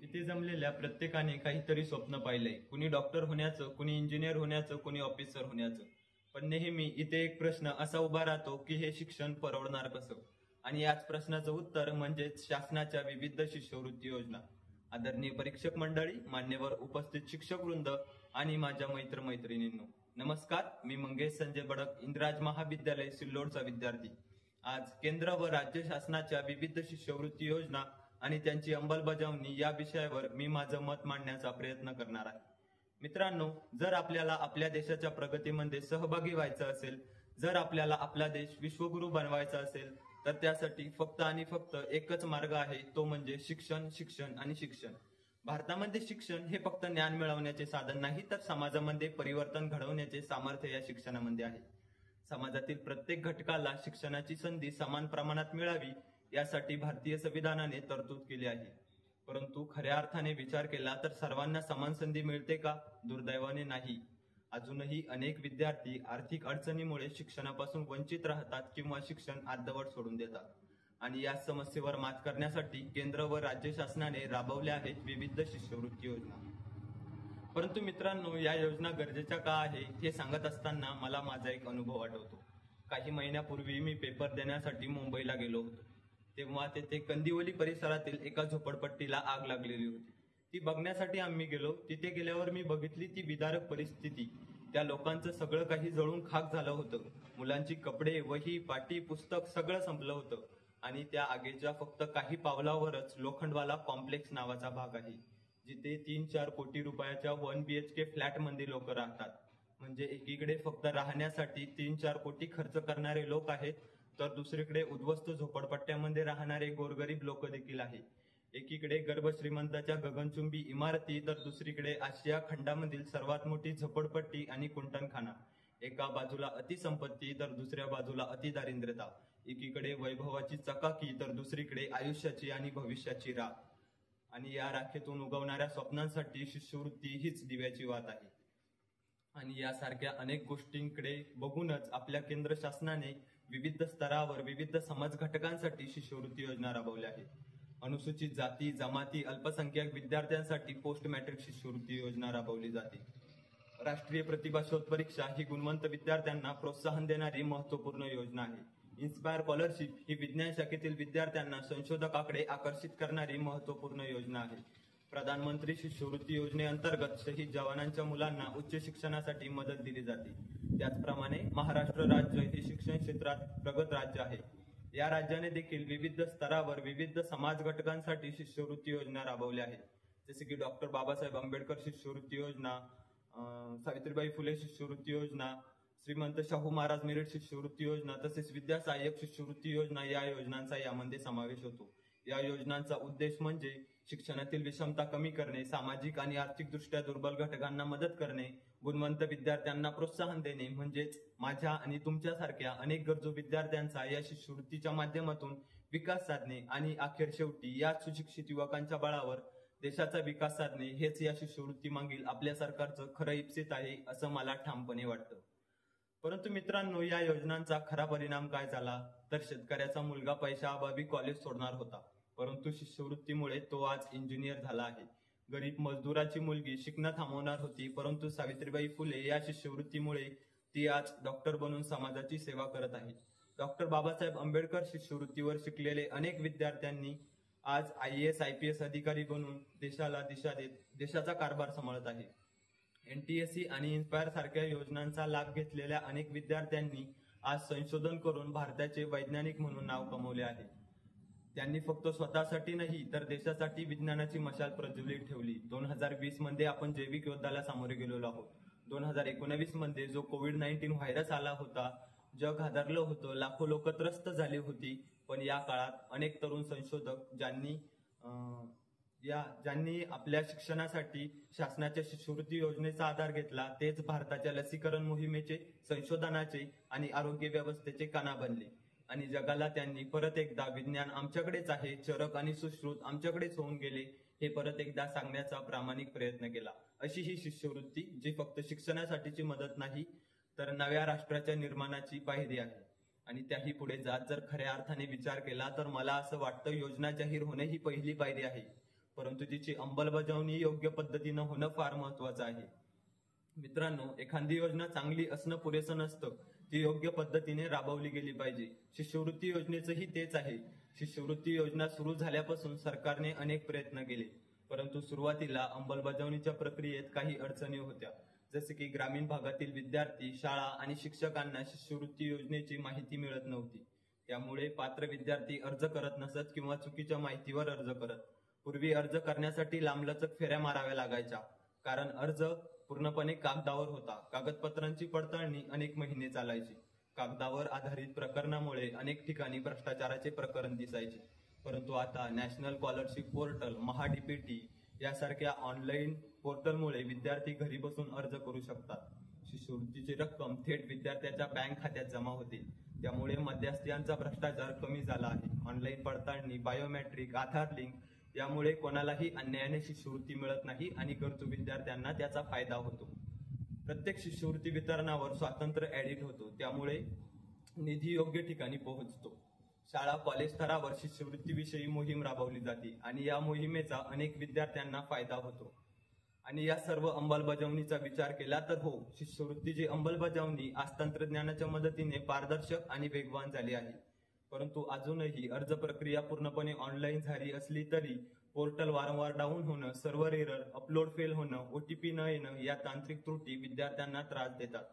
इथे जमलेल्या प्रत्येकाने काहीतरी स्वप्न पाहिलंय. कुणी डॉक्टर होण्याचं, कुणी इंजिनियर होण्याचं, कुणी ऑफिसर होण्याचं. पण नेहमी इथे एक प्रश्न असा उभा राहतो की हे शिक्षण परवडणार कसं? आणि याच प्रश्नाचं उत्तर म्हणजेच शासनाच्या विविध शिष्यवृत्ती योजना. आदरणीय परीक्षक मंडळी, मान्यवर उपस्थित शिक्षक वृंद आणि माझ्या मैत्रिणींनो, नमस्कार. मी मंगेश संजय बडक, इंद्राज महाविद्यालय सिल्लोडचा विद्यार्थी. आज केंद्र व राज्य शासनाच्या विविध शिष्यवृत्ती योजना आणि त्यांची अंमलबजावणी या विषयावर मी माझं मत मांडण्याचा प्रयत्न करणार आहे. मित्रांनो, जर आपल्याला आपल्या देशाच्या प्रगतीमध्ये सहभागी व्हायचं असेल, जर आपल्याला आपला देश विश्वगुरू बनवायचा असेल, तर त्यासाठी फक्त आणि फक्त एकच मार्ग आहे, तो म्हणजे शिक्षण, शिक्षण आणि शिक्षण. भारतामध्ये शिक्षण हे फक्त ज्ञान मिळवण्याचे साधन नाही, तर समाजामध्ये परिवर्तन घडवण्याचे सामर्थ्य या शिक्षणामध्ये आहे. समाजातील प्रत्येक घटकाला शिक्षणाची संधी समान प्रमाणात मिळावी यासाठी भारतीय संविधानाने तरतूद केली आहे. परंतु खऱ्या अर्थाने विचार केला तर सर्वांना समान संधी मिळते का? दुर्दैवाने नाही. अजूनही अनेक विद्यार्थी आर्थिक अडचणीमुळे शिक्षणापासून वंचित राहतात किंवा शिक्षण अर्धवट सोडून देतात. आणि या समस्येवर मात करण्यासाठी केंद्र व राज्य शासनाने राबवल्या आहेत विविध शिष्यवृत्ती योजना. परंतु मित्रांनो, या योजना गरजेच्या का आहे हे सांगत असताना मला माझा एक अनुभव आठवतो. काही महिन्यापूर्वी मी पेपर देण्यासाठी मुंबईला गेलो होतो. तेव्हा तेथे कंदिवली परिसरातील एका झोपडपट्टीला आग लागलेली होती. ती बघण्यासाठी आम्ही गेलो. तिथे गेल्यावर मी बघितली ती विदारक परिस्थिती. त्या लोकांचं सगळं काही जळून खाक झालं होतं. मुलांची कपडे, वही, पाटी, पुस्तक सगळं संपलं होतं. आणि त्या आगीच्या फक्त काही पावलावरच लोखंडवाला कॉम्प्लेक्स नावाचा भाग आहे, जिथे 3-4 कोटी रुपयाच्या 1 BHK फ्लॅटमध्ये लोक राहतात. म्हणजे एकीकडे फक्त राहण्यासाठी 3-4 कोटी खर्च करणारे लोक आहेत, तर दुसरीकडे उद्ध्वस्त झोपडपट्ट्यामध्ये राहणारे गोरगरीब लोक देखील आहेत. एकीकडे गर्भश्रीमंताच्या गगनचुंबी इमारती, तर दुसरीकडे आशिया खंडामधील सर्वात मोठी झोपडपट्टी आणि कुंटणखाना. एका बाजूला अतिसंपत्ती, तर दुसऱ्या बाजूला अतिदारिद्र्यता. एकीकडे वैभवाची चकाकी, तर दुसरीकडे आयुष्याची आणि भविष्याची राख. आणि या राखेतून उगवणाऱ्या स्वप्नांसाठी शिष्यवृत्ती हीच दिव्याची वात आहे. आणि यासारख्या अनेक गोष्टींकडे बघूनच आपल्या केंद्र शासनाने विविध स्तरावर विविध समाज घटकांसाठी शिष्यवृत्ती योजना राबवल्या आहेत. अनुसूचित जाती, जमाती, अल्पसंख्याक विद्यार्थ्यांसाठी पोस्ट मॅट्रिक शिष्यवृत्ती योजना राबवली जाते. राष्ट्रीय प्रतिभा शोध परीक्षा ही गुणवंत विद्यार्थ्यांना प्रोत्साहन देणारी महत्वपूर्ण योजना आहे. इन्स्पायर स्कॉलरशिप ही विज्ञान शाखेतील विद्यार्थ्यांना संशोधकाकडे आकर्षित करणारी महत्वपूर्ण योजना आहे. प्रधानमंत्री शिष्यवृत्ती योजनेअंतर्गत शहीद जवानांच्या मुलांना उच्च शिक्षणासाठी मदत दिली जाते. त्याचप्रमाणे महाराष्ट्र राज्य हे शिक्षण क्षेत्रात प्रगत राज्य आहे. या राज्याने देखील विविध स्तरावर विविध समाज घटकांसाठी शिष्यवृत्ती योजना राबवल्या आहेत. जसे की डॉक्टर बाबासाहेब आंबेडकर शिष्यवृत्ती योजना, सावित्रीबाई फुले शिष्यवृत्ती योजना, श्रीमंत शाहू महाराज मेरिट शिष्यवृत्ती योजना, तसेच विद्या सहाय्यक शिष्यवृत्ती योजना या योजनांचा यामध्ये समावेश होतो. या योजनांचा उद्देश म्हणजे शिक्षणातील विषमता कमी करणे, सामाजिक आणि आर्थिकदृष्ट्या दुर्बल घटकांना मदत करणे, गुणवंत विद्यार्थ्यांना प्रोत्साहन देणे, म्हणजेच माझ्या आणि तुमच्यासारख्या अनेक गरजू विद्यार्थ्यांचा या शिष्यवृत्तीच्या माध्यमातून विकास साधणे आणि अखेर शेवटी या सुशिक्षित युवकांच्या बळावर देशाचा विकास साधणे हेच या शिष्यवृत्ती मागील आपल्या सरकारचं खरं इप्सित आहे, असं मला ठामपणे वाटतं. परंतु मित्रांनो, या योजनांचा खरा परिणाम काय झाला तर शेतकऱ्याचा मुलगा पैशाअभावी कॉलेज सोडणार होता, परंतु शिष्यवृत्तीमुळे तो आज इंजिनियर झाला आहे. गरीब मजदुराची मुलगी शिकणं थांबवणार होती, परंतु सावित्रीबाई फुले या शिष्यवृत्तीमुळे ती आज डॉक्टर बनून समाजाची सेवा करत आहे. डॉक्टर बाबासाहेब आंबेडकर शिष्यवृत्तीवर शिकलेले अनेक विद्यार्थ्यांनी आज IAS IPS अधिकारी बनून देशाला दिशा देत देशाचा कारभार सांभाळत आहे. NTSC आणि इन्स्पायर सारख्या योजनांचा लाभ घेतलेल्या अनेक विद्यार्थ्यांनी आज संशोधन करून भारताचे वैज्ञानिक म्हणून नाव कमवले आहे. त्यांनी फक्त स्वतःसाठी नाही तर देशासाठी विज्ञानाची मशाल प्रज्वलित ठेवली. 2020 मध्ये आपण जैविक युद्धाला सामोरे गेलेलो आहोत. 2019 मध्ये जो कोविड-19 व्हायरस आला होता, जग हादरलं होतं, लाखो लोक त्रस्त झाली होती. पण या काळात अनेक तरुण संशोधक ज्यांनी आपल्या शिक्षणासाठी शासनाच्या शिष्यवृत्ती योजनेचा आधार घेतला, तेच भारताच्या लसीकरण मोहिमेचे, संशोधनाचे आणि आरोग्य व्यवस्थेचे कणा बनले. आणि जगाला त्यांनी परत एकदा विज्ञान आमच्याकडेच आहे, चरक आणि सुश्रुत आमच्याकडेच होऊन गेले, हे परत एकदा सांगण्याचा प्रामाणिक प्रयत्न केला. अशी ही शिष्यवृत्ती, जी फक्त शिक्षणासाठीची मदत नाही तर नव्या राष्ट्राच्या निर्माणाची पायरी आहे. आणि त्याही पुढे जात जर खऱ्या अर्थाने विचार केला तर मला असं वाटतं, योजना जाहीर होणे ही पहिली पायरी आहे, परंतु तिची अंमलबजावणी योग्य पद्धतीनं होणं फार महत्वाचं आहे. मित्रांनो, एखादी योजना चांगली असणं पुरेसं नसतं, ती योग्य पद्धतीने राबवली गेली पाहिजे. शिष्यवृत्ती योजनेचंही तेच आहे. शिष्यवृत्ती योजना सुरू झाल्यापासून सरकारने अनेक प्रयत्न केले, परंतु सुरुवातीला अंमलबजावणीच्या प्रक्रियेत काही अडचणी होत्या. जसे की ग्रामीण भागातील विद्यार्थी, शाळा आणि शिक्षकांना शिष्यवृत्ती योजनेची माहिती मिळत नव्हती. त्यामुळे पात्र विद्यार्थी अर्ज करत नसत किंवा चुकीच्या माहितीवर अर्ज करत. पूर्वी अर्ज करण्यासाठी लांबलचक फेऱ्या माराव्या लागायच्या, कारण अर्ज पूर्णपणे कागदावर होता. कागदपत्रांची पडताळणी अनेक महिने चालायची. कागदावर आधारित प्रकरणामुळे अनेक ठिकाणी भ्रष्टाचाराचे प्रकरण दिसायचे. परंतु आता नॅशनल स्कॉलरशिप पोर्टल, महाडीपीटी यासारख्या ऑनलाईन पोर्टलमुळे विद्यार्थी घरी बसून अर्ज करू शकतात. शिष्यवृत्तीची रक्कम थेट विद्यार्थ्याच्या बँक खात्यात जमा होते. त्यामुळे मध्यस्थीयांचा भ्रष्टाचार कमी झाला आहे. ऑनलाईन पडताळणी, बायोमेट्रिक, आधार लिंक यामुळे कोणालाही अन्यायाने शिष्यवृत्ती मिळत नाही आणि गरजू विद्यार्थ्यांना त्याचा फायदा होतो. प्रत्येक शिष्यवृत्ती वितरणावर स्वातंत्र्य ऍडिट होतो, त्यामुळे निधी योग्य ठिकाणी पोहोचतो. शाळा कॉलेज स्तरावर शिष्यवृत्तीविषयी मोहीम राबवली जाते आणि या मोहिमेचा अनेक विद्यार्थ्यांना फायदा होतो. आणि या सर्व अंमलबजावणीचा विचार केला तर हो, शिष्यवृत्तीची अंमलबजावणी आज तंत्रज्ञानाच्या मदतीने पारदर्शक आणि वेगवान झाली आहे. परंतु अजूनही अर्ज प्रक्रिया पूर्णपणे ऑनलाईन झाली असली तरी पोर्टल वारंवार डाऊन होणं, सर्व्हर एरर, अपलोड फेल होणं, ओटीपी न येणं या तांत्रिक त्रुटी विद्यार्थ्यांना त्रास देतात.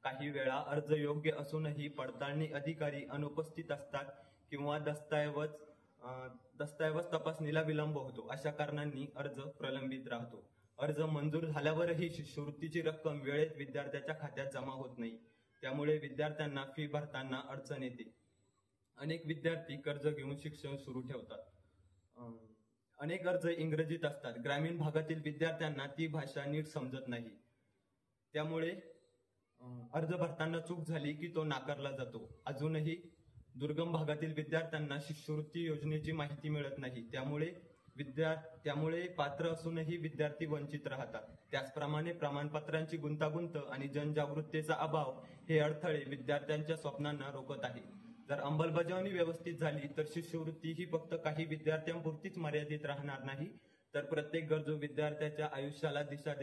काही वेळा अर्ज योग्य असूनही पडताळणी अधिकारी अनुपस्थित असतात किंवा दस्तऐवज तपासणीला विलंब होतो. अशा कारणांनी अर्ज प्रलंबित राहतो. अर्ज मंजूर झाल्यावरही शिष्यवृत्तीची रक्कम वेळेत विद्यार्थ्याच्या खात्यात जमा होत नाही. त्यामुळे विद्यार्थ्यांना फी भरताना अडचण येते. अनेक विद्यार्थी कर्ज घेऊन शिक्षण सुरू ठेवतात. अनेक अर्ज इंग्रजीत असतात. ग्रामीण भागातील विद्यार्थ्यांना ती भाषा नीट समजत नाही. त्यामुळे अर्ज भरताना चूक झाली की तो नाकारला जातो. अजूनही दुर्गम भागातील विद्यार्थ्यांना शिष्यवृत्ती योजनेची माहिती मिळत नाही. त्यामुळे पात्र असूनही विद्यार्थी वंचित राहतात. त्याचप्रमाणे प्रमाणपत्रांची गुंतागुंत आणि जनजागृतीचा अभाव हे अडथळे विद्यार्थ्यांच्या स्वप्नांना रोखत आहे. जर अंमलबजावणी व्यवस्थित झाली तर शिष्यवृत्ती ही फक्त काही विद्यार्थ्यांपुरतीच मर्यादित राहणार नाही, तर प्रत्येक गरजू विद्यार्थ्याच्या आयुष्याला दिशा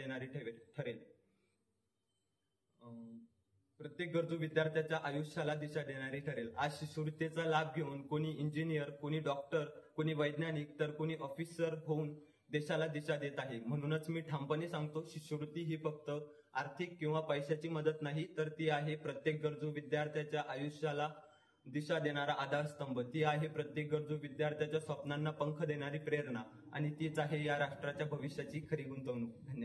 देणारी ठरेल. आज शिष्यवृत्तीचा लाभ घेऊन कोणी इंजिनियर, कोणी डॉक्टर, कोणी वैज्ञानिक तर कोणी ऑफिसर होऊन देशाला दिशा देत आहे. म्हणूनच मी ठामपणे सांगतो, शिष्यवृत्ती ही फक्त आर्थिक किंवा पैशाची मदत नाही, तर ती आहे प्रत्येक गरजू विद्यार्थ्याच्या आयुष्याला दिशा देणारा आधारस्तंभ. ती आहे प्रत्येक गरजू विद्यार्थ्याच्या स्वप्नांना पंख देणारी प्रेरणा आणि तीच आहे या राष्ट्राच्या भविष्याची खरी गुंतवणूक. धन्यवाद.